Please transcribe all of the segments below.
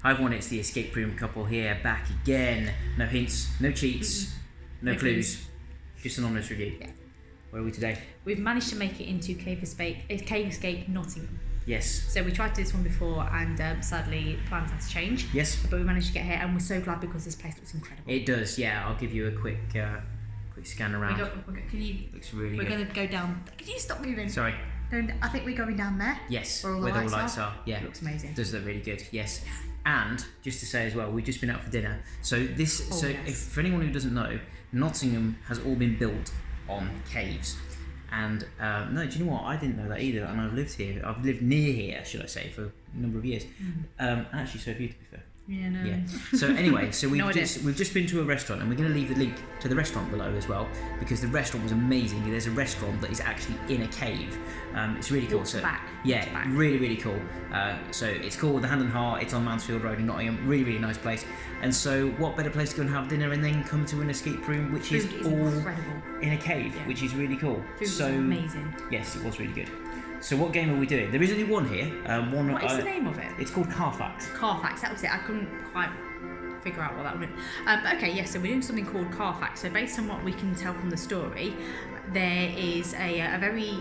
Hi everyone, it's the escape room couple here, back again. No hints, no cheats, no clues, just an honest review. Yeah. Where are we today? We've managed to make it into Cave Escape Nottingham. Yes. So we tried to do this one before and sadly plans had to change. Yes. But we managed to get here and we're so glad because this place looks incredible. It does, yeah. I'll give you a quick scan around. Looks really we're good. going to go down. Can you stop moving? Sorry. I think we're going down there. Yes, where all the lights are. Yeah. It looks amazing. It does look really good, yes. And just to say as well, we've just been out for dinner. So this, if for anyone who doesn't know, Nottingham has all been built on caves. And no, do you know what? I didn't know that either. And I've lived here. I've lived near here, should I say, for a number of years. Actually, so have you, to be fair. Yeah, no. Yeah. So anyway, so we've just been to a restaurant, and we're going to leave the link to the restaurant below as well, because the restaurant was amazing. There's a restaurant that is actually in a cave. It's really cool. Really, really cool. So it's called the Hand and Heart. It's on Mansfield Road in Nottingham. Really, really nice place. And so, what better place to go and have dinner and then come to an escape room, which is all incredible. In a cave, which is really cool. Food was amazing. Yes, it was really good. So what game are we doing? There is only one here. What is the name of it? It's called Carfax. Carfax, that was it. I couldn't quite figure out what that was. Okay, yes, so we're doing something called Carfax. So based on what we can tell from the story, there is a very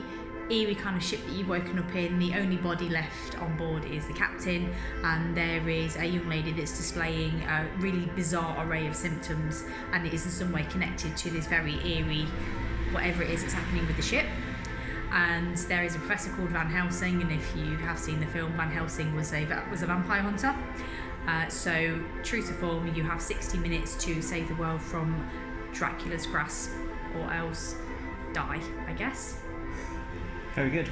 eerie kind of ship that you've woken up in. The only body left on board is the captain, and there is a young lady that's displaying a really bizarre array of symptoms, and it is in some way connected to this very eerie whatever it is that's happening with the ship. And there is a professor called Van Helsing, and if you have seen the film, Van Helsing was a vampire hunter. So true to form, you have 60 minutes to save the world from Dracula's grasp, or else die, I guess. Very good.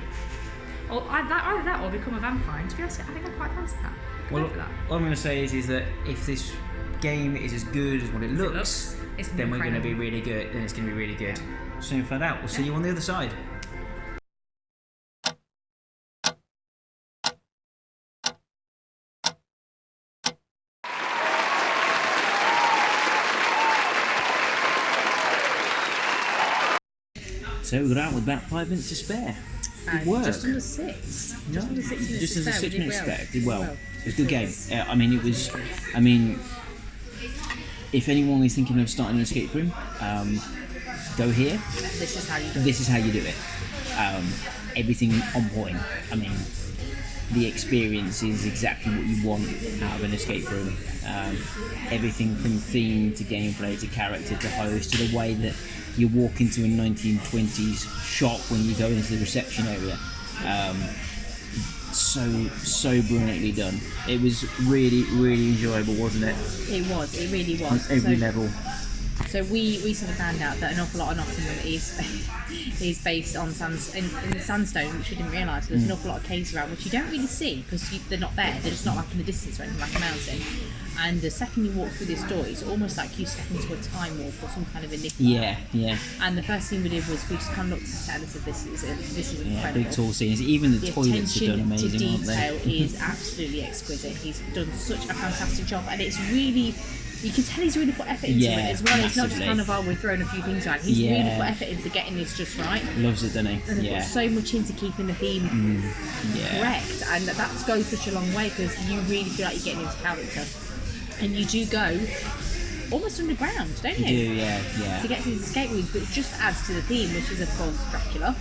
Or either that or become a vampire. And to be honest, I think I quite fancy that. Well, what I'm going to say is that if this game is as good as what it looks, then we're going to be really good. Then it's going to be really good. Yeah. Soon find out. We'll see you on the other side. So we got out with about 5 minutes to spare. Good work. Just under 6. Just under 6 minutes. Just under 6 minutes spare. Did well. It was a good game. If anyone is thinking of starting an escape room, go here. This is how you do it. This is how you do it. Everything on point. I mean, the experience is exactly what you want out of an escape room. Everything from theme to gameplay to character to host to the way that you walk into a 1920s shop when you go into the reception area. So brilliantly done. It was really, really enjoyable, wasn't it? It was. It really was. On every level. So we recently found out that an awful lot of Nottingham is based on in the sandstone, which we didn't realise. There's an awful lot of caves around, which you don't really see because they're not there. They're just not like in the distance or anything like a mountain. And the second you walk through this door, it's almost like you step into a time warp or some kind of enigma. Yeah. And the first thing we did was we just kind of looked at it and said, "This is incredible." Big tall scenes. Even the toilets are done amazing, aren't they? The attention to detail is absolutely exquisite. He's done such a fantastic job, and it's really. You can tell he's really put effort into it as well. Massively. It's not just kind of, we're throwing a few things around. He's really put effort into getting this just right. Loves it, doesn't he? And he put so much into keeping the theme correct. And that goes such a long way because you really feel like you're getting into character. And you do go almost underground, don't you? You do, yeah. To get to these escape rooms, but it just adds to the theme, which is, of course, Dracula.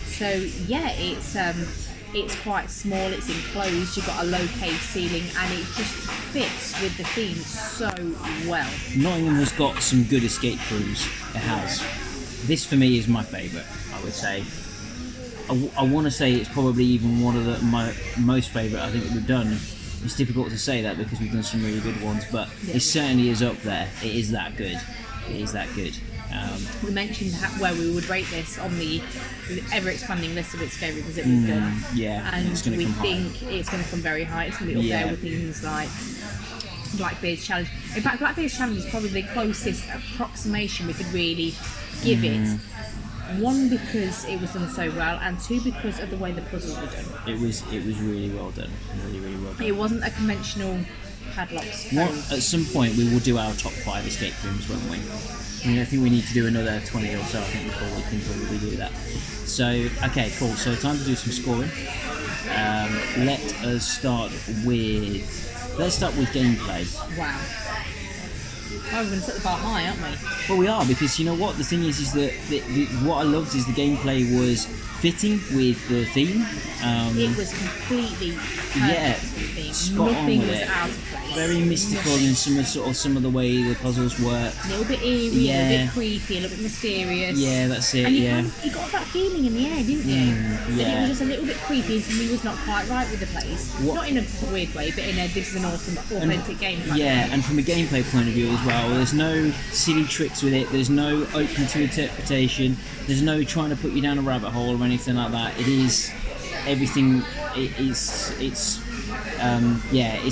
So, yeah, it's quite small, it's enclosed, you've got a low cave ceiling, and it just fits with the theme so well. Nottingham has got some good escape rooms, it has. This for me is my favourite, I would say. I want to say it's probably even one of my most favourite I think that we've done. It's difficult to say that because we've done some really good ones, but it certainly is up there. It is that good. We mentioned where we would rate this on the ever-expanding list of escape rooms that we've done. Yeah, and we think it's going to come very high. It's going to be up there with things like Blackbeard's Challenge. In fact, Blackbeard's Challenge is probably the closest approximation we could really give it. One, because it was done so well, and two, because of the way the puzzles were done. It was really well done. Really well done. It wasn't a conventional padlocks. At some point, we will do our top 5 escape rooms, won't we? I think we need to do another 20 or so, I think, before we can probably do that. So, okay, cool. So, time to do some scoring. Let us start with let's start with gameplay. Wow. Oh, we're going to set the bar high, aren't we? Well, we are, because you know what? The thing is that what I loved is the gameplay was fitting with the theme. It was completely perfect. Spot Nothing on with was it. out of place. Very mystical in some of the way the puzzles work. A little bit eerie, a little bit creepy, a little bit mysterious. Yeah, that's it. And you got that feeling in the air, didn't you? That it was just a little bit creepy and something was not quite right with the place. Not in a weird way, but in a this is an awesome, authentic game. And from a gameplay point of view as well, there's no silly tricks with it. There's no open to interpretation. There's no trying to put you down a rabbit hole or anything like that. It is everything. It's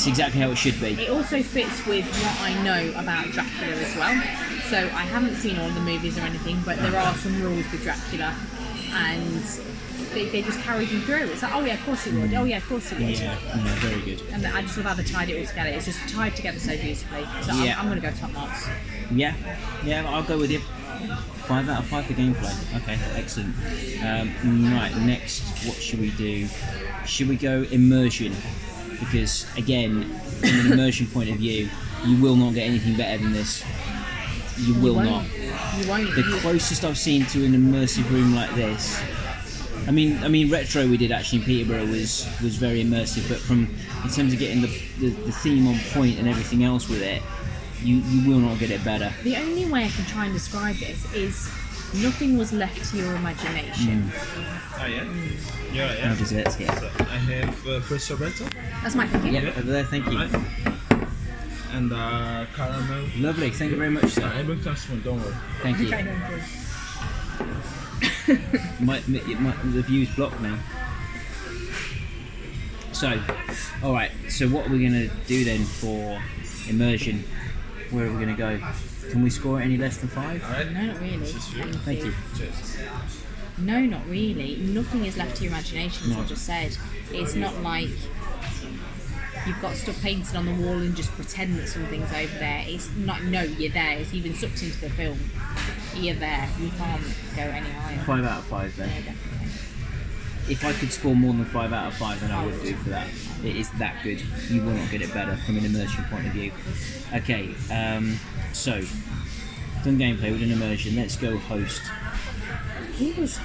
exactly how it should be. It also fits with what I know about Dracula as well. So I haven't seen all the movies or anything, but there are some rules with Dracula, and they just carried them through. It's like, oh yeah, of course it would. Oh yeah, of course it would. Yeah, very good. And I just love how they tied it all together. It's just tied together so beautifully. So I'm going to go top marks. Yeah, I'll go with you. 5 out of 5 for gameplay. Okay, excellent. Right, next, what should we do? Should we go immersion? Because again, from an immersion point of view, you will not get anything better than this. You will not. You won't. The closest I've seen to an immersive room like this. I mean, retro we did actually in Peterborough was very immersive, but in terms of getting the theme on point and everything else with it, you will not get it better. The only way I can try and describe this is nothing was left to your imagination. Oh yeah? Yeah. How does it? Yeah. So I have first sorbetto. That's my thinking. Yeah, over there, thank you. Right. And caramel. Lovely, thank you very much, sir. I looked up spoon, don't worry. Thank you. The view's blocked now. So, alright, so what are we going to do then for immersion? Where are we going to go? Can we score it any less than 5? Alright. No, not really. Thank you. Cheers. No, not really. Nothing is left to your imagination, as I just said. It's not like you've got stuff painted on the wall and just pretend that something's over there. It's not, no, you're there. If you've been sucked into the film, you're there. You can't go any higher. 5 out of 5 then. Yeah, definitely. If I could score more than 5 out of 5, then I would do for that. It is that good. You will not get it better from an immersion point of view. Okay, so done gameplay, we've done immersion. Let's go host. He was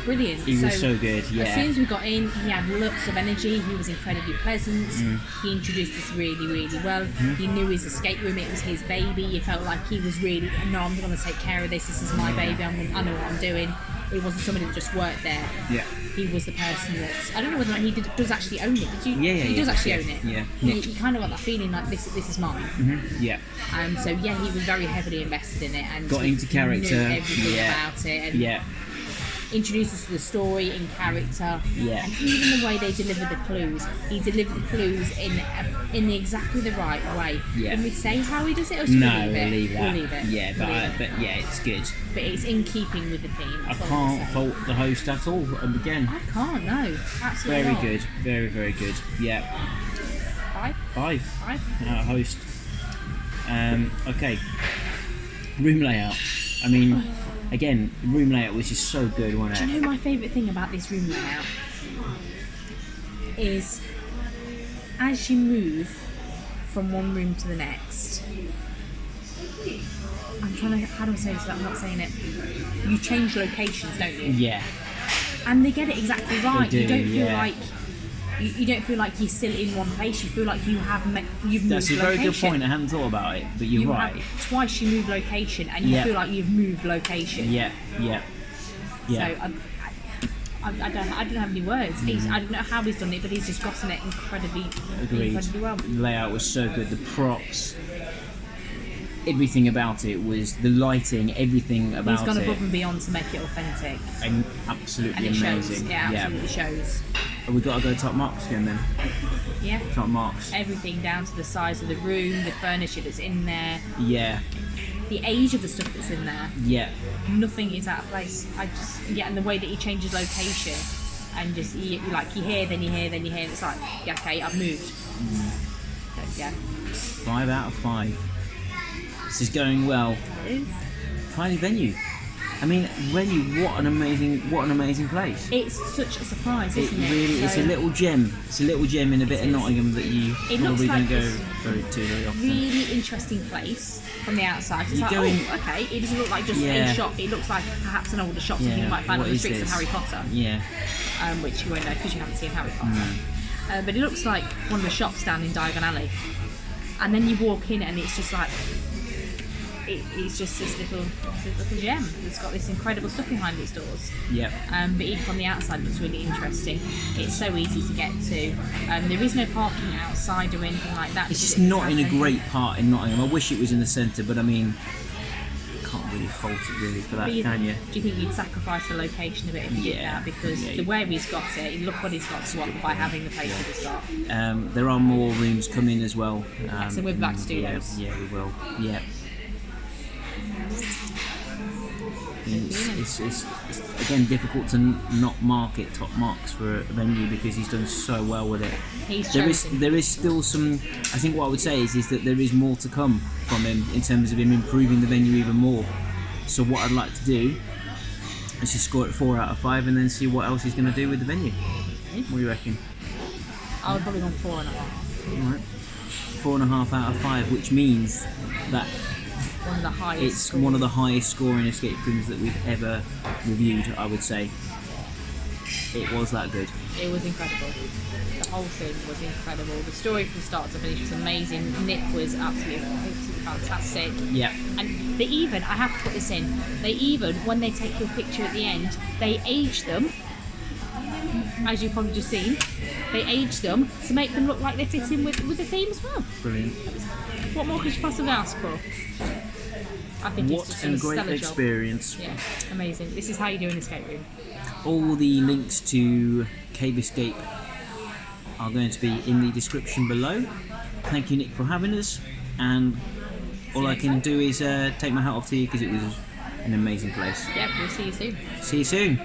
brilliant. He was so good, yeah. As soon as we got in, he had lots of energy. He was incredibly pleasant. He introduced us really, really well. He knew his escape room. It was his baby. You felt like he was really, no, I'm going to take care of this. This is my baby. I know what I'm doing. It wasn't somebody that just worked there. Yeah. He was the person that, I don't know whether or not he does actually own it. He does actually own it. Yeah. You kind of got that feeling like this is mine. Yeah. So yeah, he was very heavily invested in it and got into character. Knew everything about it. And introduced us to the story in character. Yeah. And even the way they delivered the clues, he delivered the clues in exactly the right way. Yeah. Can we say how he does it, or should we leave it? We'll leave that. We'll leave it. Yeah, but yeah, it's good. But it's in keeping with the theme. I can't fault the host at all. And again, I can't. No, absolutely very not. good. Very, very good. Yeah. 5. 5. Host. Okay. Room layout. I mean, again, room layout was just so good, wasn't it? Do you know my favourite thing about this room layout? Is as you move from one room to the next, I'm trying to, how do I say this without not saying it? You change locations, don't you? Yeah. And they get it exactly right. They do, you don't feel yeah. like you don't feel like you're still in one place. You feel like you've moved location. That's a very good point. I hadn't thought about it, but you're right. Twice you move location, and you feel like you've moved location. Yeah. So I don't have any words. I don't know how he's done it, but he's just gotten it incredibly well. The layout was so good. The props, everything about it was the lighting, everything about it. He's gone above and beyond to make it authentic. And absolutely and it amazing. Shows. It absolutely shows. Have we got to go top marks again then? Yeah. Top marks. Everything down to the size of the room, the furniture that's in there. Yeah. The age of the stuff that's in there. Yeah. Nothing is out of place. And the way that he changes location, and just you hear, then you hear, then you hear, and it's like, yeah, okay, I've moved. So, yeah. 5 out of 5. This is going well. It is. Finding venue. I mean, venue, what an amazing place. It's such a surprise, isn't it? It's a little gem. It's a little gem in a bit of Nottingham that you probably don't go very often. Really interesting place from the outside. It's okay. It doesn't look like just a shop. It looks like perhaps an older shop, something you might find on the streets of Harry Potter. Yeah. Which you won't know because you haven't seen Harry Potter. But it looks like one of the shops down in Diagon Alley. And then you walk in and it's just like it's just this little gem that's got this incredible stuff behind its doors. Yeah. But even from the outside, it looks really interesting. It's so easy to get to. There is no parking outside or anything like that. It's just not in a great part in Nottingham. I wish it was in the centre, but I mean, you can't really fault it really for that, can you? Do you think you'd sacrifice the location a bit if you did that? Because the way he's got it, look what he's got to offer by having the place that he's got. There are more rooms coming as well. So we'll be back to do those. Yeah, we will. Yeah. It's again difficult to not market top marks for a venue because he's done so well with it. There is still some. I think what I would say is that there is more to come from him in terms of him improving the venue even more. So what I'd like to do is just score it 4 out of 5 and then see what else he's going to do with the venue. What do you reckon? I would probably go 4.5. Alright, 4.5 out of 5, which means that one of the highest scoring escape rooms that we've ever reviewed, I would say. It was that good. It was incredible. The whole thing was incredible. The story from start to finish was amazing. Nick was absolutely fantastic. Yeah. And I have to put this in, when they take your picture at the end, they age them, as you've probably just seen, they age them to make them look like they fit in with the theme as well. Brilliant. What more could you possibly ask for? I think what it's a great experience. Yeah, amazing. This is how you do an escape room. All the links to Cave Escape are going to be in the description below. Thank you, Nick, for having us, and all I can do is take my hat off to you because it was an amazing place. Yeah, we'll see you soon. See you soon.